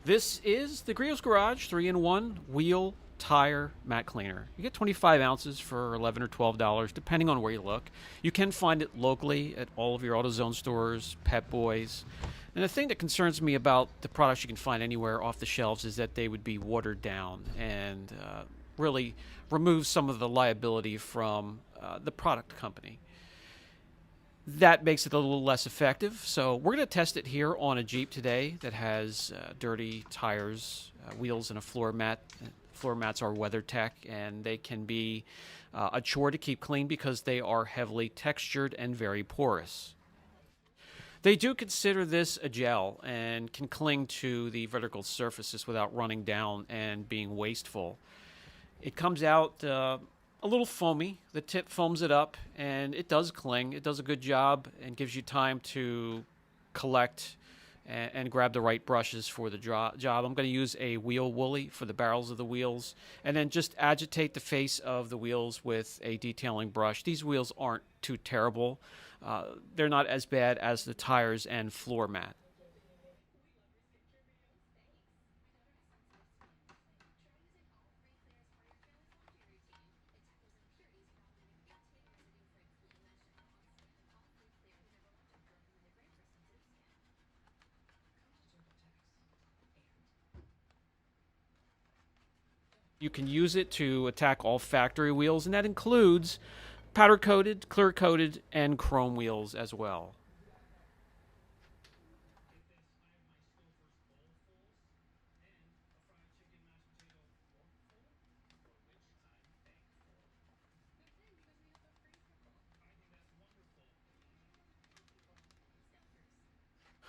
This is the Griot's Garage 3-in-1 wheel tire mat cleaner. You get 25 ounces for $11 or $12, depending on where you look. You can find it locally at all of your AutoZone stores, Pet Boys. And the thing that concerns me about the products you can find anywhere off the shelves is that they would be watered down and really remove some of the liability from the product company. That makes it a little less effective. So we're going to test it here on a Jeep today that has dirty tires, wheels, and a floor mat. Floor mats are WeatherTech, and they can be a chore to keep clean because they are heavily textured and very porous. They do consider this a gel and can cling to the vertical surfaces without running down and being wasteful. It comes out a little foamy. The tip foams it up, and it does cling. It does a good job and gives you time to collect and grab the right brushes for the job. I'm going to use a wheel woolly for the barrels of the wheels, and then just agitate the face of the wheels with a detailing brush. These wheels aren't too terrible. They're not as bad as the tires and floor mat. You can use it to attack all factory wheels, and that includes powder coated, clear coated, and chrome wheels as well.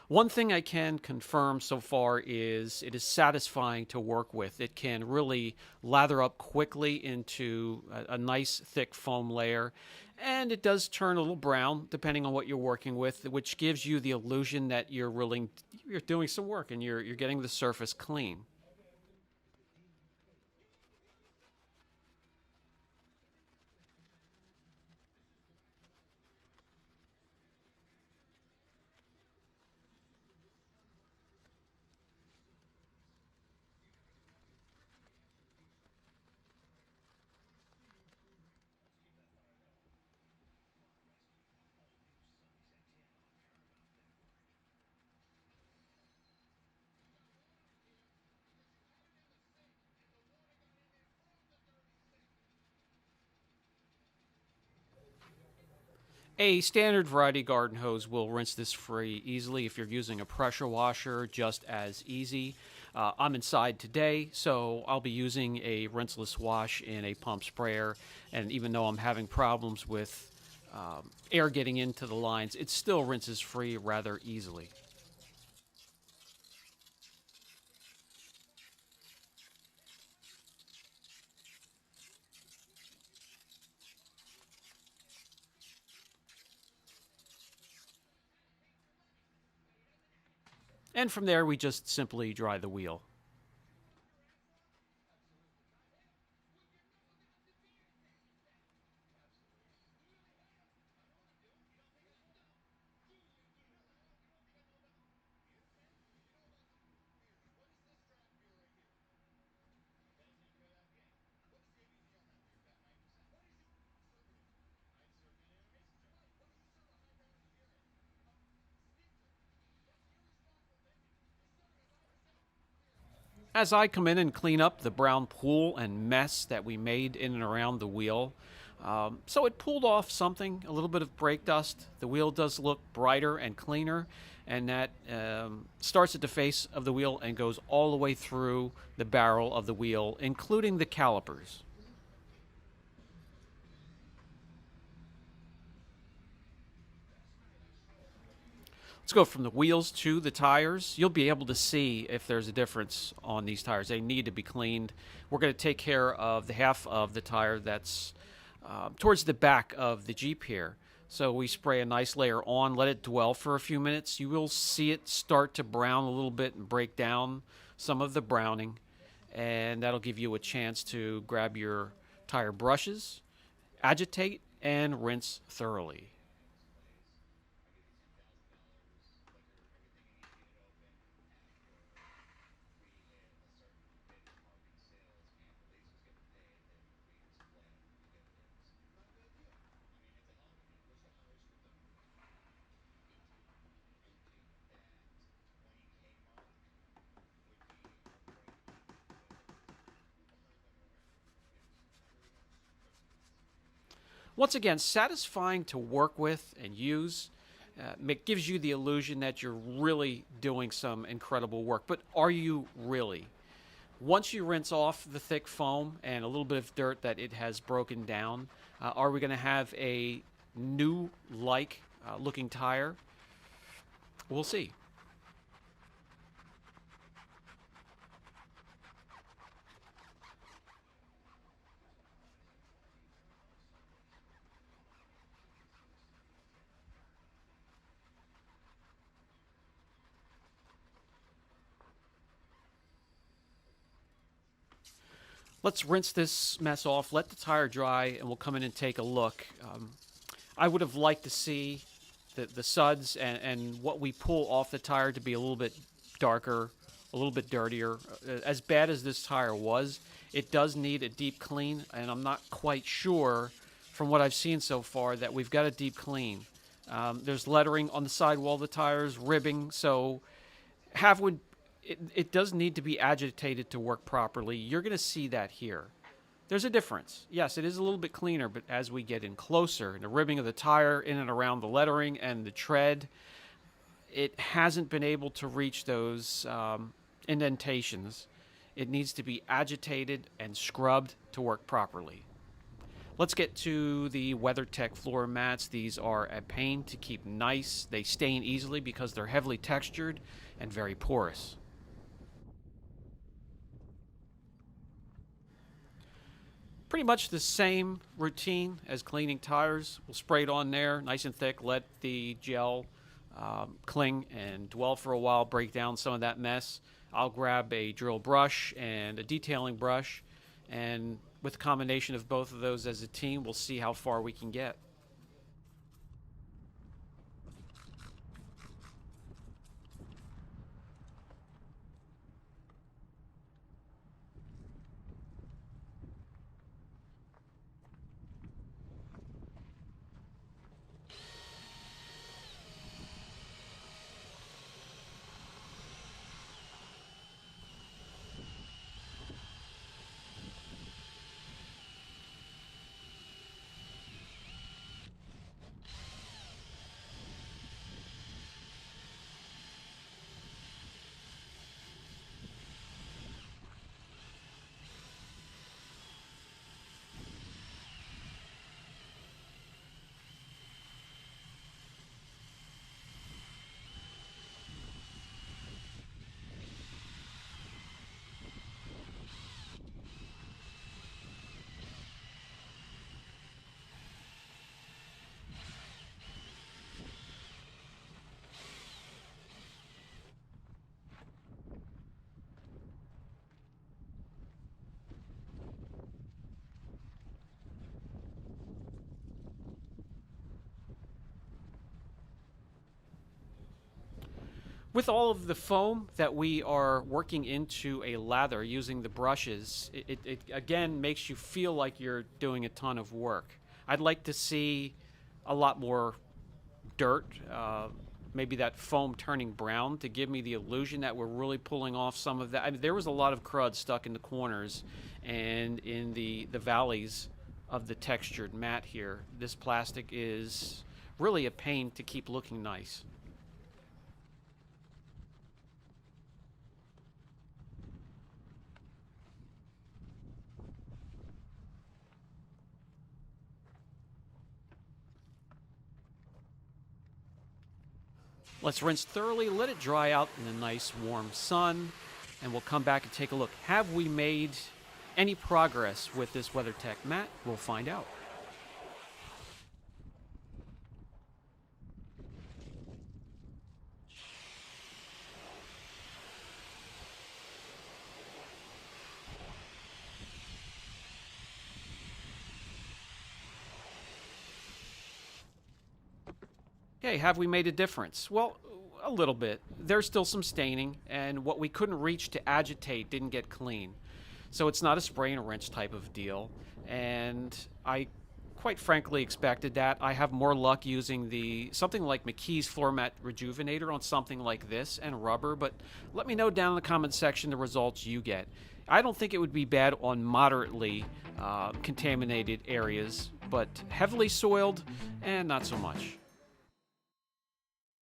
One thing I can confirm so far is it is satisfying to work with. It can really lather up quickly into a nice thick foam layer, and it does turn a little brown depending on what you're working with, which gives you the illusion that you're doing some work and you're getting the surface clean. A standard variety garden hose will rinse this free easily. If you're using a pressure washer, just as easy. I'm inside today, so I'll be using a rinseless wash in a pump sprayer. And even though I'm having problems with air getting into the lines, it still rinses free rather easily. And from there, we just simply dry the wheel. As I come in and clean up the brown pool and mess that we made in and around the wheel, so it pulled off something, a little bit of brake dust. The wheel does look brighter and cleaner, and that starts at the face of the wheel and goes all the way through the barrel of the wheel, including the calipers. Let's go from the wheels to the tires. You'll be able to see if there's a difference on these tires. They need to be cleaned. We're going to take care of the half of the tire that's towards the back of the Jeep here. So we spray a nice layer on, let it dwell for a few minutes. You will see it start to brown a little bit and break down some of the browning. And that'll give you a chance to grab your tire brushes, agitate, and rinse thoroughly. Once again, satisfying to work with and use. It gives you the illusion that you're really doing some incredible work, but are you really? Once you rinse off the thick foam and a little bit of dirt that it has broken down, are we going to have a new like looking tire? We'll see. Let's rinse this mess off, let the tire dry, and we'll come in and take a look. I would have liked to see the suds and what we pull off the tire to be a little bit darker, a little bit dirtier. As bad as this tire was, it does need a deep clean, and I'm not quite sure from what I've seen so far that we've got a deep clean. There's lettering on the sidewall of the tires, ribbing, so have would it does need to be agitated to work properly. You're going to see that here. There's a difference. Yes, it is a little bit cleaner, but as we get in closer, the ribbing of the tire in and around the lettering and the tread, it hasn't been able to reach those indentations. It needs to be agitated and scrubbed to work properly. Let's get to the WeatherTech floor mats. These are a pain to keep nice. They stain easily because they're heavily textured and very porous. Pretty much the same routine as cleaning tires. We'll spray it on there nice and thick, let the gel cling and dwell for a while, break down some of that mess. I'll grab a drill brush and a detailing brush, and with a combination of both of those as a team, we'll see how far we can get. With all of the foam that we are working into a lather using the brushes, it again makes you feel like you're doing a ton of work. I'd like to see a lot more dirt, maybe that foam turning brown to give me the illusion that we're really pulling off some of that. I mean, there was a lot of crud stuck in the corners and in the valleys of the textured mat here. This plastic is really a pain to keep looking nice. Let's rinse thoroughly, let it dry out in the nice warm sun, and we'll come back and take a look. Have we made any progress with this WeatherTech mat? We'll find out. Okay, have we made a difference? Well, a little bit. There's still some staining, and what we couldn't reach to agitate didn't get clean. So it's not a spray and rinse type of deal, and I quite frankly expected that. I have more luck using something like McKee's Floor Mat Rejuvenator on something like this and rubber, but let me know down in the comment section the results you get. I don't think it would be bad on moderately contaminated areas, but heavily soiled, and not so much.